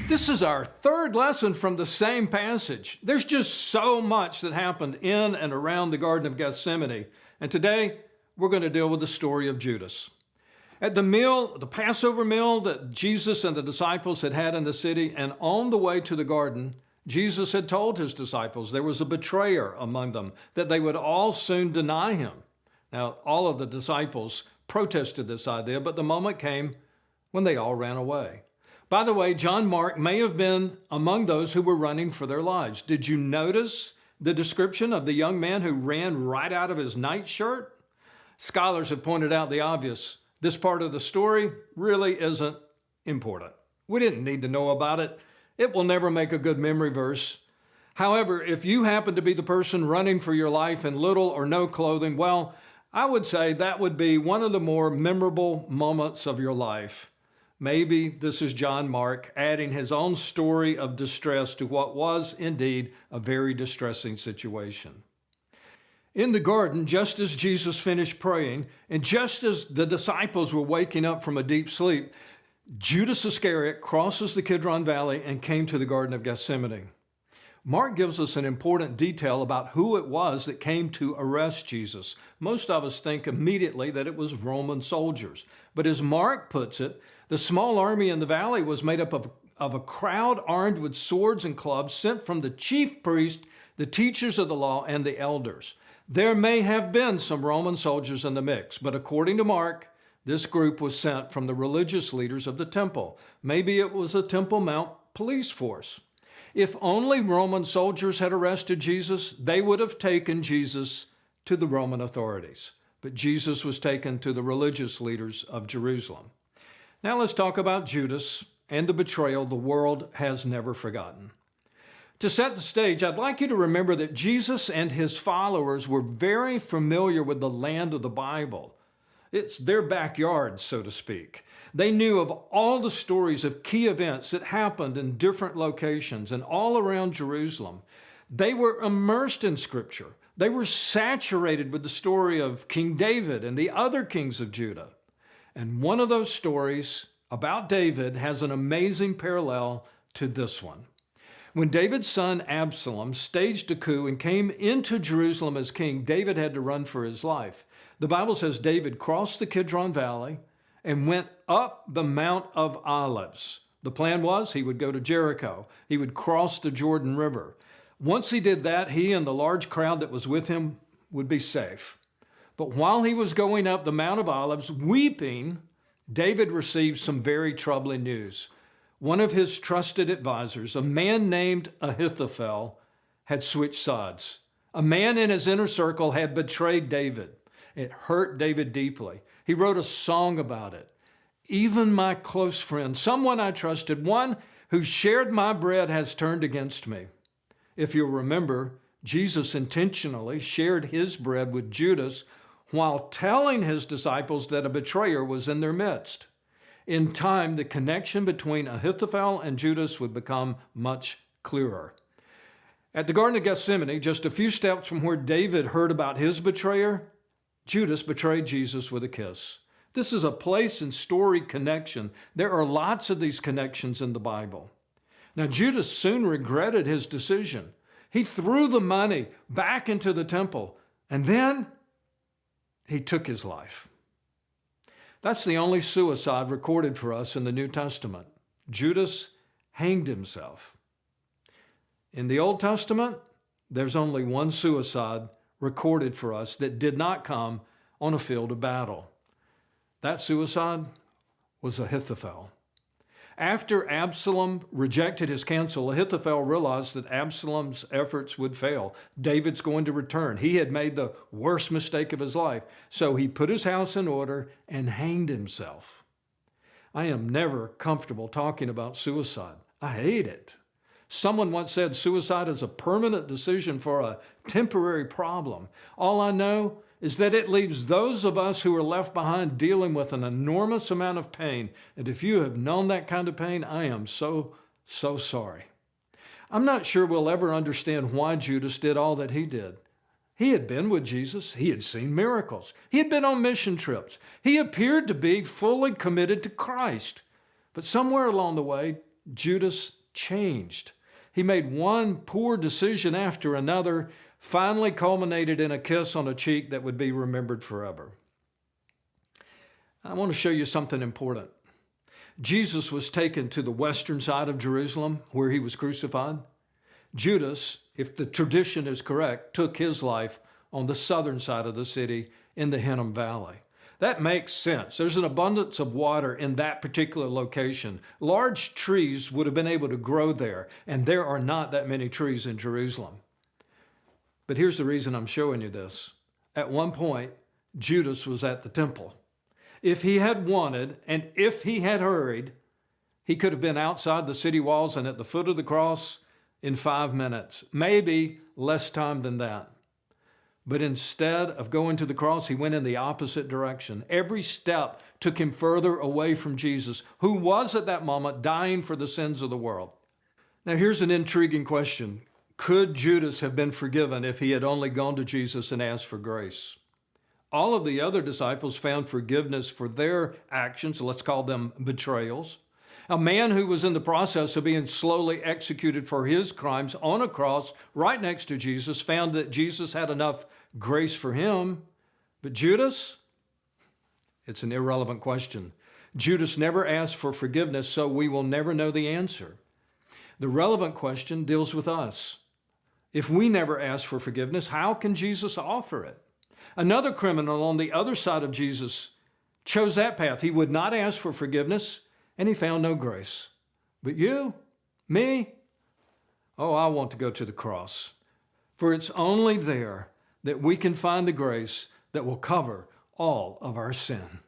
This is our third lesson from the same passage. There's just so much that happened in and around the Garden of Gethsemane. And today, we're going to deal with the story of Judas. At the meal, the Passover meal that Jesus and the disciples had had in the city, and on the way to the garden, Jesus had told his disciples there was a betrayer among them, that they would all soon deny him. Now, all of the disciples protested this idea, but the moment came when they all ran away. By the way, John Mark may have been among those who were running for their lives. Did you notice the description of the young man who ran right out of his nightshirt? Scholars have pointed out the obvious. This part of the story really isn't important. We didn't need to know about it. It will never make a good memory verse. However, if you happen to be the person running for your life in little or no clothing, well, I would say that would be one of the more memorable moments of your life. Maybe this is John Mark adding his own story of distress to what was indeed a very distressing situation. In the garden, just as Jesus finished praying, and just as the disciples were waking up from a deep sleep, Judas Iscariot crosses the Kidron Valley and came to the Garden of Gethsemane. Mark gives us an important detail about who it was that came to arrest Jesus. Most of us think immediately that it was Roman soldiers. But as Mark puts it, the small army in the valley was made up of a crowd armed with swords and clubs sent from the chief priest, the teachers of the law, and the elders. There may have been some Roman soldiers in the mix, but according to Mark, this group was sent from the religious leaders of the temple. Maybe it was a Temple Mount police force. If only Roman soldiers had arrested Jesus, they would have taken Jesus to the Roman authorities. But Jesus was taken to the religious leaders of Jerusalem. Now let's talk about Judas and the betrayal the world has never forgotten. To set the stage, I'd like you to remember that Jesus and his followers were very familiar with the land of the Bible. It's their backyard, so to speak. They knew of all the stories of key events that happened in different locations and all around Jerusalem. They were immersed in Scripture. They were saturated with the story of King David and the other kings of Judah. And one of those stories about David has an amazing parallel to this one. When David's son Absalom staged a coup and came into Jerusalem as king, David had to run for his life. The Bible says David crossed the Kidron Valley and went up the Mount of Olives. The plan was he would go to Jericho. He would cross the Jordan River. Once he did that, he and the large crowd that was with him would be safe. But while he was going up the Mount of Olives, weeping, David received some very troubling news. One of his trusted advisors, a man named Ahithophel, had switched sides. A man in his inner circle had betrayed David. It hurt David deeply. He wrote a song about it. Even my close friend, someone I trusted, one who shared my bread, has turned against me. If you'll remember, Jesus intentionally shared his bread with Judas while telling his disciples that a betrayer was in their midst. In time, the connection between Ahithophel and Judas would become much clearer. At the Garden of Gethsemane, just a few steps from where David heard about his betrayer, Judas betrayed Jesus with a kiss. This is a place and story connection. There are lots of these connections in the Bible. Now, Judas soon regretted his decision. He threw the money back into the temple, and then he took his life. That's the only suicide recorded for us in the New Testament. Judas hanged himself. In the Old Testament, there's only one suicide recorded for us that did not come on a field of battle. That suicide was Ahithophel. After Absalom rejected his counsel, Ahithophel realized that Absalom's efforts would fail. David's going to return. He had made the worst mistake of his life. So he put his house in order and hanged himself. I am never comfortable talking about suicide. I hate it. Someone once said suicide is a permanent decision for a temporary problem. All I know is that it leaves those of us who are left behind dealing with an enormous amount of pain. And if you have known that kind of pain, I am so sorry. I'm not sure we'll ever understand why Judas did all that he did. He had been with Jesus. He had seen miracles. He had been on mission trips. He appeared to be fully committed to Christ. But somewhere along the way, Judas changed. He made one poor decision after another, finally culminated in a kiss on a cheek that would be remembered forever. I want to show you something important. Jesus was taken to the western side of Jerusalem where he was crucified. Judas, if the tradition is correct, took his life on the southern side of the city in the Hinnom Valley. That makes sense. There's an abundance of water in that particular location. Large trees would have been able to grow there, and there are not that many trees in Jerusalem. But here's the reason I'm showing you this. At one point, Judas was at the temple. If he had wanted, and if he had hurried, he could have been outside the city walls and at the foot of the cross in 5 minutes, maybe less time than that. But instead of going to the cross, he went in the opposite direction. Every step took him further away from Jesus, who was at that moment dying for the sins of the world. Now, here's an intriguing question. Could Judas have been forgiven if he had only gone to Jesus and asked for grace? All of the other disciples found forgiveness for their actions, let's call them betrayals. A man who was in the process of being slowly executed for his crimes on a cross right next to Jesus found that Jesus had enough grace for him. But Judas? It's an irrelevant question. Judas never asked for forgiveness, so we will never know the answer. The relevant question deals with us. If we never ask for forgiveness, how can Jesus offer it? Another criminal on the other side of Jesus chose that path. He would not ask for forgiveness, and he found no grace. But you, me, oh, I want to go to the cross. For it's only there that we can find the grace that will cover all of our sin.